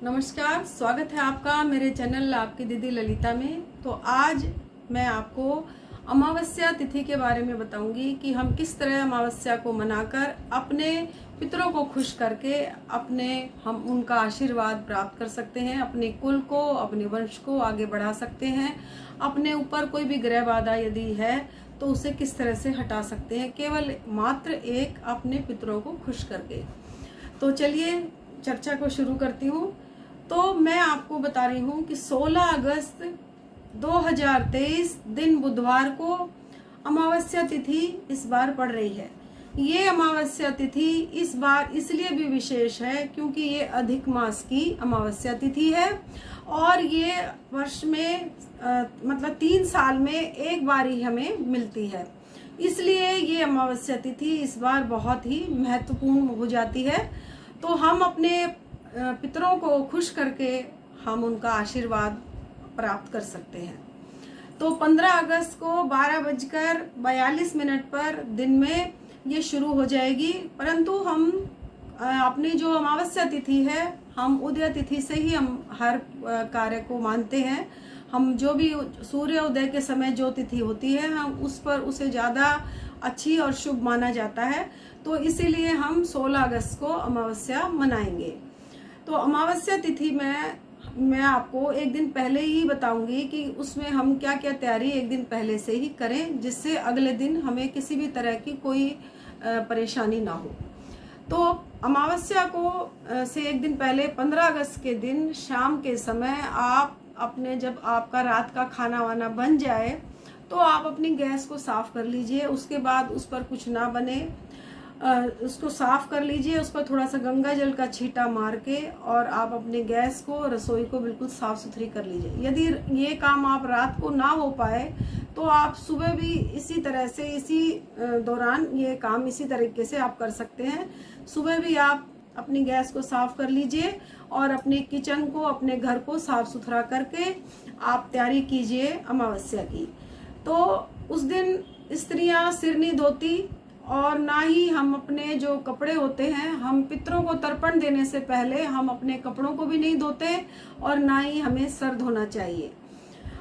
नमस्कार, स्वागत है आपका मेरे चैनल आपकी दीदी ललिता में। तो आज मैं आपको अमावस्या तिथि के बारे में बताऊंगी कि हम किस तरह अमावस्या को मनाकर अपने पितरों को खुश करके हम उनका आशीर्वाद प्राप्त कर सकते हैं, अपने कुल को, अपने वंश को आगे बढ़ा सकते हैं। अपने ऊपर कोई भी ग्रह बाधा यदि है तो उसे किस तरह से हटा सकते हैं, केवल मात्र एक अपने पितरों को खुश करके। तो चलिए चर्चा को शुरू करती हूँ। तो मैं आपको बता रही हूँ कि 16 अगस्त 2023 दिन बुधवार को अमावस्या तिथि इस बार पड़ रही है। ये अमावस्या तिथि इस बार इसलिए भी विशेष है क्योंकि ये अधिक मास की अमावस्या तिथि है और ये वर्ष में मतलब 3 साल में एक बार ही हमें मिलती है। इसलिए ये अमावस्या तिथि इस बार बहुत ही महत्वपूर्ण हो जाती है। तो हम अपने पितरों को खुश करके हम उनका आशीर्वाद प्राप्त कर सकते हैं। तो 15 अगस्त को 12:42 पर दिन में ये शुरू हो जाएगी, परंतु हम अपनी जो अमावस्या तिथि है हम उदय तिथि से ही हम हर कार्य को मानते हैं। हम जो भी सूर्य उदय के समय जो तिथि होती है हम उस पर उसे ज़्यादा अच्छी और शुभ माना जाता है। तो इसीलिए हम 16 अगस्त को अमावस्या मनाएंगे। तो अमावस्या तिथि में मैं आपको एक दिन पहले ही बताऊंगी कि उसमें हम क्या क्या तैयारी एक दिन पहले से ही करें, जिससे अगले दिन हमें किसी भी तरह की कोई परेशानी ना हो। तो अमावस्या को से एक दिन पहले 15 अगस्त के दिन शाम के समय आप अपने जब आपका रात का खाना वाना बन जाए तो आप अपनी गैस को साफ कर लीजिए। उसके बाद उस पर कुछ ना बने उसको साफ कर लीजिए, उस पर थोड़ा सा गंगा जल का छींटा मार के और आप अपने गैस को, रसोई को बिल्कुल साफ सुथरी कर लीजिए। यदि ये काम आप रात को ना हो पाए तो आप सुबह भी इसी तरह से इसी दौरान ये काम इसी तरीके से आप कर सकते हैं। सुबह भी आप अपनी गैस को साफ कर लीजिए और अपने किचन को, अपने घर को साफ सुथरा करके आप तैयारी कीजिए अमावस्या की। तो उस दिन स्त्रियां सिर नहीं धोती और ना ही हम अपने जो कपड़े होते हैं, हम पितरों को तर्पण देने से पहले हम अपने कपड़ों को भी नहीं धोते और ना ही हमें सर धोना चाहिए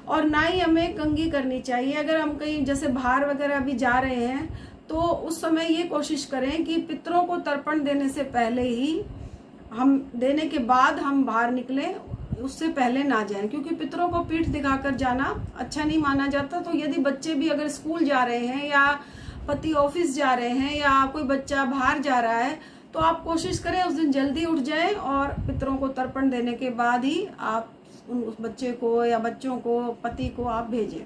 और ना ही हमें कंघी करनी चाहिए। अगर हम कहीं जैसे बाहर वगैरह भी जा रहे हैं तो उस समय ये कोशिश करें कि पितरों को तर्पण देने से पहले ही हम देने के बाद हम बाहर निकलें, उससे पहले ना जाएं, क्योंकि पितरों को पीठ दिखाकर जाना अच्छा नहीं माना जाता। तो यदि बच्चे भी अगर स्कूल जा रहे हैं या पति ऑफिस जा रहे हैं या कोई बच्चा बाहर जा रहा है तो आप कोशिश करें उस दिन जल्दी उठ जाएं और पितरों को तर्पण देने के बाद ही आप उस बच्चे को या बच्चों को, पति को आप भेजें।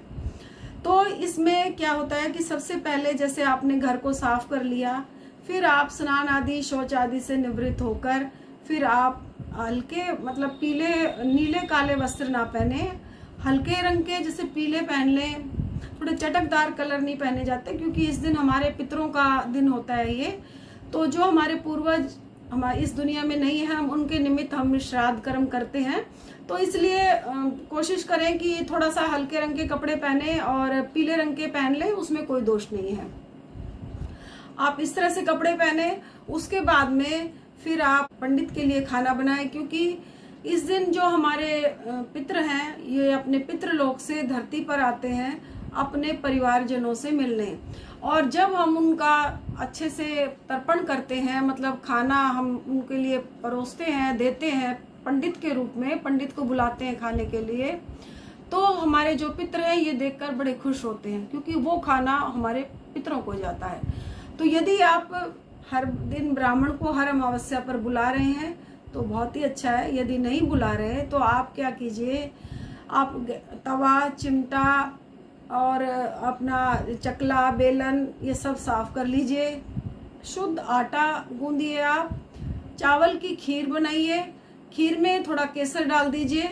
तो इसमें क्या होता है कि सबसे पहले जैसे आपने घर को साफ कर लिया, फिर आप स्नान आदि, शौच आदि से निवृत्त होकर फिर आप हल्के मतलब पीले, नीले काले वस्त्र ना पहने, हल्के रंग के जैसे पीले पहन लें। थोड़े चटकदार कलर नहीं पहने जाते क्योंकि इस दिन हमारे पितरों का दिन होता है ये। तो जो हमारे पूर्वज हमारे इस दुनिया में नहीं है, हम उनके निमित्त हम श्राद्ध कर्म करते हैं। तो इसलिए कोशिश करें कि थोड़ा सा हल्के रंग के कपड़े पहने और पीले रंग के पहन लें, उसमें कोई दोष नहीं है। आप इस तरह से कपड़े पहने, उसके बाद में फिर आप पंडित के लिए खाना बनाएं, क्योंकि इस दिन जो हमारे पितृ हैं ये अपने पितृलोक से धरती पर आते हैं अपने परिवारजनों से मिलने। और जब हम उनका अच्छे से तर्पण करते हैं, मतलब खाना हम उनके लिए परोसते हैं, देते हैं पंडित के रूप में, पंडित को बुलाते हैं खाने के लिए, तो हमारे जो पितृ हैं ये देखकर बड़े खुश होते हैं क्योंकि वो खाना हमारे पितरों को जाता है। तो यदि आप हर दिन ब्राह्मण को हर अमावस्या पर बुला रहे हैं तो बहुत ही अच्छा है। यदि नहीं बुला रहे तो आप क्या कीजिए, आप तवा, चिमटा और अपना चकला, बेलन ये सब साफ कर लीजिए। शुद्ध आटा गूंदिए, आप चावल की खीर बनाइए, खीर में थोड़ा केसर डाल दीजिए।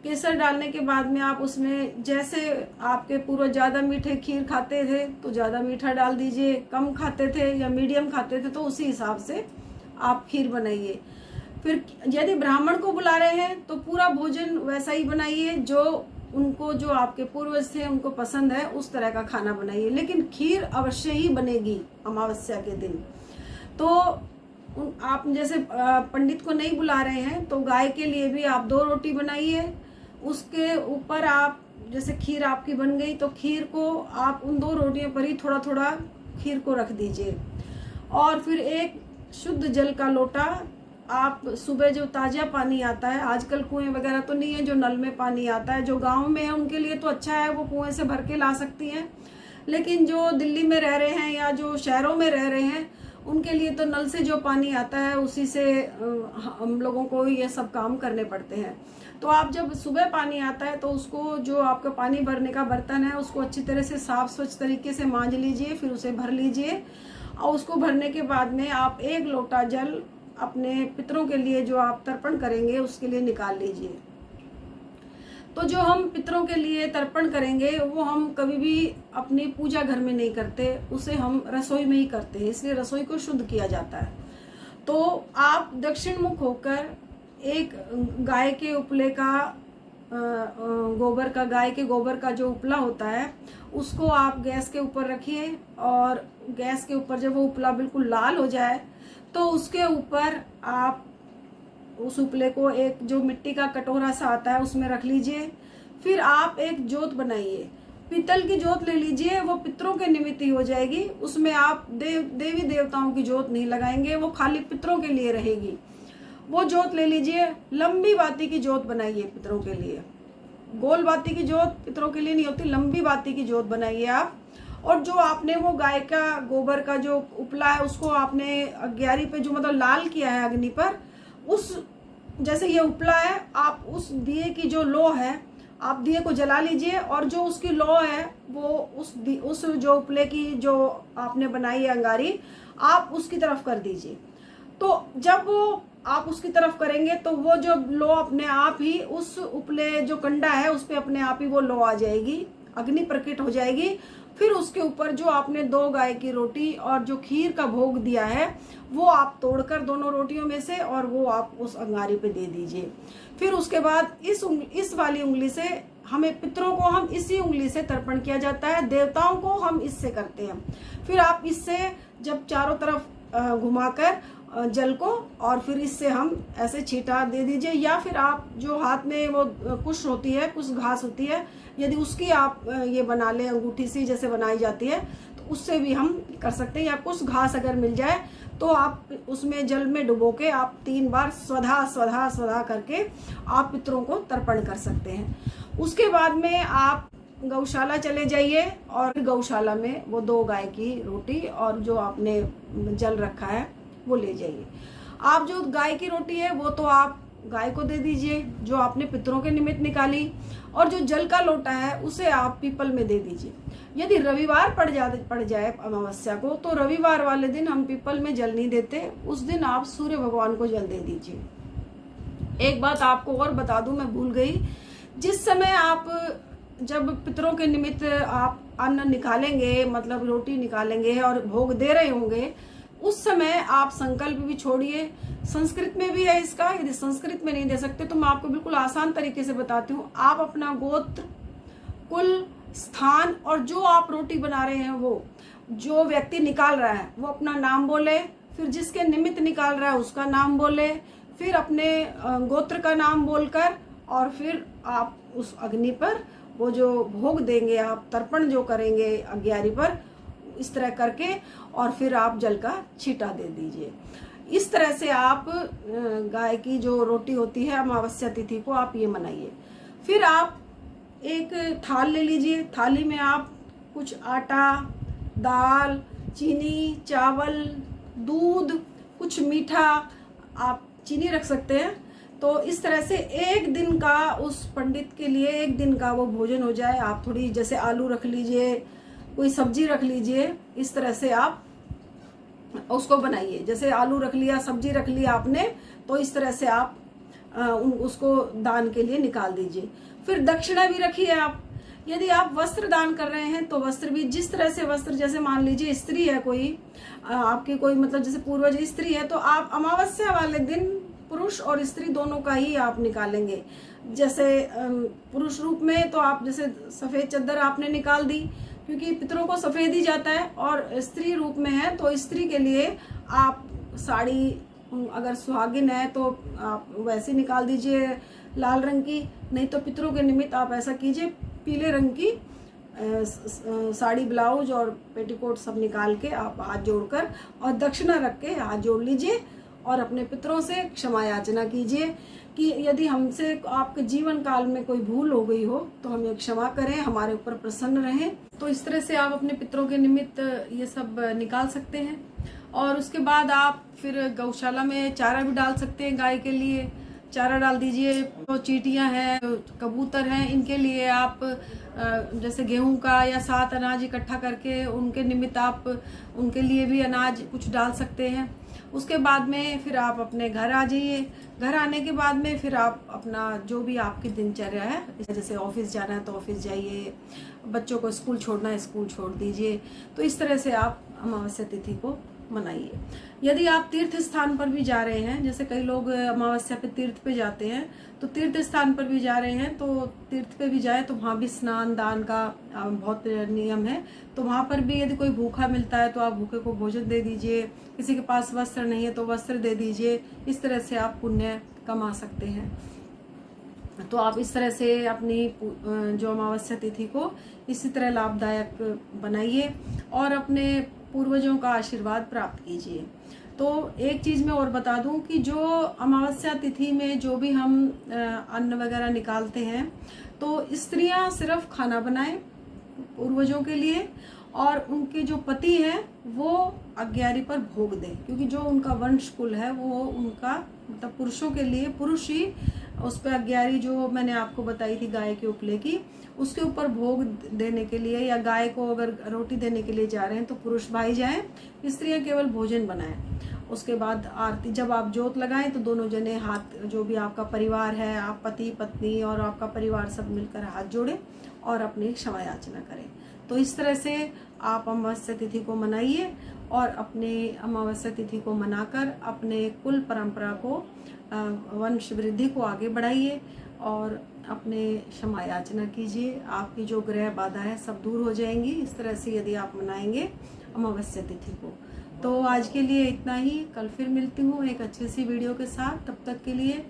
केसर डालने के बाद में आप उसमें, जैसे आपके पूर्वज ज़्यादा मीठे खीर खाते थे तो ज़्यादा मीठा डाल दीजिए, कम खाते थे या मीडियम खाते थे तो उसी हिसाब से आप खीर बनाइए। फिर यदि ब्राह्मण को बुला रहे हैं तो पूरा भोजन वैसा ही बनाइए जो उनको, जो आपके पूर्वज थे उनको पसंद है उस तरह का खाना बनाइए, लेकिन खीर अवश्य ही बनेगी अमावस्या के दिन। तो आप जैसे पंडित को नहीं बुला रहे हैं तो गाय के लिए भी आप 2 रोटी बनाइए। उसके ऊपर आप जैसे खीर आपकी बन गई तो खीर को आप उन 2 रोटियों पर ही थोड़ा थोड़ा खीर को रख दीजिए। और फिर एक शुद्ध जल का लोटा, आप सुबह जो ताज़ा पानी आता है, आजकल कुएं वगैरह तो नहीं है, जो नल में पानी आता है, जो गांव में है उनके लिए तो अच्छा है, वो कुएं से भर के ला सकती हैं। लेकिन जो दिल्ली में रह रहे हैं या जो शहरों में रह रहे हैं उनके लिए तो नल से जो पानी आता है उसी से हम लोगों को ये सब काम करने पड़ते हैं। तो आप जब सुबह पानी आता है तो उसको, जो आपका पानी भरने का बर्तन है, उसको अच्छी तरह से साफ स्वच्छ तरीके से मांज लीजिए, फिर उसे भर लीजिए। और उसको भरने के बाद में आप 1 लोटा जल अपने पितरों के लिए जो आप तर्पण करेंगे उसके लिए निकाल लीजिए। तो जो हम पितरों के लिए तर्पण करेंगे वो हम कभी भी अपनी पूजा घर में नहीं करते, उसे हम रसोई में ही करते हैं, इसलिए रसोई को शुद्ध किया जाता है। तो आप दक्षिण मुख होकर एक गाय के उपले का गोबर का, गाय के गोबर का जो उपला होता है उसको आप गैस के ऊपर रखिए। और गैस के ऊपर जब वो उपला बिल्कुल लाल हो जाए तो उसके ऊपर आप उस उपले को, एक जो मिट्टी का कटोरा सा आता है उसमें रख लीजिए। फिर आप एक जोत बनाइए, पीतल की जोत ले लीजिए, वो पितरों के निमित्त ही हो जाएगी। उसमें आप देवी देवताओं की जोत नहीं लगाएंगे, वो खाली पितरों के लिए रहेगी। वो जोत ले लीजिए, लंबी बाती की जोत बनाइए पितरों के लिए। गोल बाती की जोत पितरों के लिए नहीं होती, लंबी बाती की जोत बनाइए आप। और जो आपने वो गाय का गोबर का जो उपला है उसको आपने अग्यारी पे जो मतलब लाल किया है अग्नि पर, उस जैसे ये उपला है, आप उस दिए की जो लो है आप दिए को जला लीजिए। और जो उसकी लो है वो उस जो उपले की जो आपने बनाई है अंगारी, आप उसकी तरफ कर दीजिए। तो जब वो आप उसकी तरफ करेंगे तो वो जो लो अपने आप ही उस उपले जो कंडा है उस पे अपने आप ही वो लो आ जाएगी, अग्नि प्रकट हो जाएगी। फिर उसके ऊपर जो आपने 2 गाय की रोटी और जो खीर का भोग दिया है वो आप तोड़कर दोनों रोटियों में से, और वो आप उस अंगारी पे दे दीजिए। फिर उसके बाद इस वाली उंगली से, हमें पितरों को हम इसी उंगली से तर्पण किया जाता है, देवताओं को हम इससे करते हैं। फिर आप इससे जब चारों तरफ घुमाकर जल को, और फिर इससे हम ऐसे छींटा दे दीजिए। या फिर आप जो हाथ में वो कुश होती है, कुछ घास होती है, यदि उसकी आप ये बना ले, अंगूठी सी जैसे बनाई जाती है, तो उससे भी हम कर सकते हैं। या कुछ घास अगर मिल जाए तो आप उसमें जल में डुबो के आप 3 बार स्वधा स्वधा स्वधा करके आप पितरों को तर्पण कर सकते हैं। उसके बाद में आप गौशाला चले जाइए और गौशाला में वो 2 गाय की रोटी और जो आपने जल रखा है वो ले जाइए। आप जो गाय की रोटी है वो तो आप गाय को दे दीजिए जो आपने पितरों के निमित्त निकाली, और जो जल का लोटा है उसे आप पीपल में दे दीजिए। यदि रविवार पड़ जाए अमावस्या को, तो रविवार वाले दिन हम पीपल में जल नहीं देते, उस दिन आप सूर्य भगवान को जल दे दीजिए। एक बात आपको और बता दूं, मैं भूल गई, जिस समय आप जब पितरों के निमित्त आप अन्न निकालेंगे, मतलब रोटी निकालेंगे और भोग दे रहे होंगे, उस समय आप संकल्प भी छोड़िए। संस्कृत में भी है इसका, यदि संस्कृत में नहीं दे सकते तो मैं आपको बिल्कुल आसान तरीके से बताती हूँ। आप अपना गोत्र, कुल, स्थान और जो आप रोटी बना रहे हैं वो जो व्यक्ति निकाल रहा है वो अपना नाम बोले, फिर जिसके निमित्त निकाल रहा है उसका नाम बोले, फिर अपने गोत्र का नाम बोलकर, और फिर आप उस अग्नि पर वो जो भोग देंगे, आप तर्पण जो करेंगे अग्यारी पर, इस तरह करके, और फिर आप जल का छींटा दे दीजिए। इस तरह से आप गाय की जो रोटी होती है अमावस्या तिथि को आप ये मनाइए। फिर आप एक थाल ले लीजिए, थाली में आप कुछ आटा, दाल, चीनी, चावल, दूध, कुछ मीठा, आप चीनी रख सकते हैं। तो इस तरह से एक दिन का उस पंडित के लिए एक दिन का वो भोजन हो जाए। आप थोड़ी जैसे आलू रख लीजिए, कोई सब्जी रख लीजिए, इस तरह से आप उसको बनाइए। जैसे आलू रख लिया, सब्जी रख लिया आपने, तो इस तरह से आप उसको दान के लिए निकाल दीजिए। फिर दक्षिणा भी रखिए आप। यदि आप वस्त्र दान कर रहे हैं तो वस्त्र भी जिस तरह से वस्त्र, जैसे मान लीजिए स्त्री है कोई, आपकी कोई मतलब जैसे पूर्वज स्त्री है, तो आप अमावस्या वाले दिन पुरुष और स्त्री दोनों का ही आप निकालेंगे। जैसे पुरुष रूप में तो आप जैसे सफेद चद्दर आपने निकाल दी, क्योंकि पितरों को सफेद ही जाता है, और स्त्री रूप में है तो स्त्री के लिए आप साड़ी अगर सुहागिन है तो आप वैसे निकाल दीजिए लाल रंग की, नहीं तो पितरों के निमित्त आप ऐसा कीजिए पीले रंग की साड़ी, ब्लाउज और पेटीकोट सब निकाल के आप हाथ जोड़कर और दक्षिणा रख के हाथ जोड़ लीजिए और अपने पितरों से क्षमा याचना कीजिए कि यदि हमसे आपके जीवन काल में कोई भूल हो गई हो तो हमें क्षमा करें, हमारे ऊपर प्रसन्न रहें। तो इस तरह से आप अपने पितरों के निमित्त ये सब निकाल सकते हैं। और उसके बाद आप फिर गौशाला में चारा भी डाल सकते हैं, गाय के लिए चारा डाल दीजिए। तो चींटियां हैं, कबूतर हैं, इनके लिए आप जैसे गेहूं का या 7 अनाज इकट्ठा करके उनके निमित्त आप उनके लिए भी अनाज कुछ डाल सकते हैं। उसके बाद में फिर आप अपने घर आ जाइए। घर आने के बाद में फिर आप अपना जो भी आपकी दिनचर्या है, जैसे ऑफिस जाना है तो ऑफिस जाइए, बच्चों को स्कूल छोड़ना है स्कूल छोड़ दीजिए। तो इस तरह से आप अमावस्या तिथि को मनाइए। यदि आप तीर्थ स्थान पर भी जा रहे हैं, जैसे कई लोग अमावस्या पे तीर्थ पे जाते हैं, तो तीर्थ स्थान पर भी जा रहे हैं तो तीर्थ पे भी जाए तो वहाँ भी स्नान दान का बहुत नियम है। तो वहाँ पर भी यदि कोई भूखा मिलता है तो आप भूखे को भोजन दे दीजिए, किसी के पास वस्त्र नहीं है तो वस्त्र दे दीजिए। इस तरह से आप पुण्य कमा सकते हैं। तो आप इस तरह से अपनी जो अमावस्या तिथि को इसी तरह लाभदायक बनाइए और अपने पूर्वजों का आशीर्वाद प्राप्त कीजिए। तो एक चीज़ मैं और बता दूं कि जो अमावस्या तिथि में जो भी हम अन्न वगैरह निकालते हैं तो स्त्रियां सिर्फ खाना बनाएं पूर्वजों के लिए और उनके जो पति हैं वो अग्यारी पर भोग दें, क्योंकि जो उनका वंश कुल है वो उनका मतलब पुरुषों के लिए पुरुष ही उस पर अग्यारी जो मैंने आपको बताई थी गाय के उपले की, उसके ऊपर भोग देने के लिए या गाय को अगर रोटी देने के लिए जा रहे हैं तो पुरुष भाई जाएं, स्त्रियां केवल भोजन बनाएं। उसके बाद आरती जब आप जोत लगाएं तो दोनों जने हाथ, जो भी आपका परिवार है, आप पति पत्नी और आपका परिवार सब मिलकर हाथ जोड़ें और अपनी क्षमा याचना करें। तो इस तरह से आप अमावस्या तिथि को मनाइए और अपने अमावस्या तिथि को मनाकर अपने कुल परंपरा को वंश वृद्धि को आगे बढ़ाइए और अपने क्षमा याचना कीजिए। आपकी जो ग्रह बाधा है सब दूर हो जाएंगी इस तरह से यदि आप मनाएंगे अमावस्या तिथि को। तो आज के लिए इतना ही, कल फिर मिलती हूँ एक अच्छी सी वीडियो के साथ। तब तक के लिए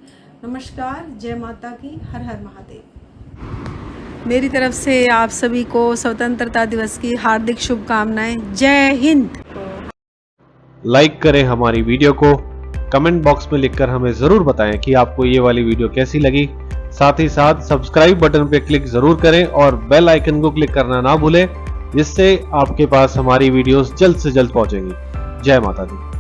नमस्कार, जय माता की, हर हर महादेव। मेरी तरफ से आप सभी को स्वतंत्रता दिवस की हार्दिक शुभकामनाएं। जय हिंद। लाइक करें हमारी वीडियो को, कमेंट बॉक्स में लिखकर हमें जरूर बताएं कि आपको ये वाली वीडियो कैसी लगी। साथ ही साथ सब्सक्राइब बटन पे क्लिक जरूर करें और बेल आइकन को क्लिक करना ना भूलें, जिससे आपके पास हमारी वीडियोस जल्द से जल्द पहुंचेंगी। जय माता दी।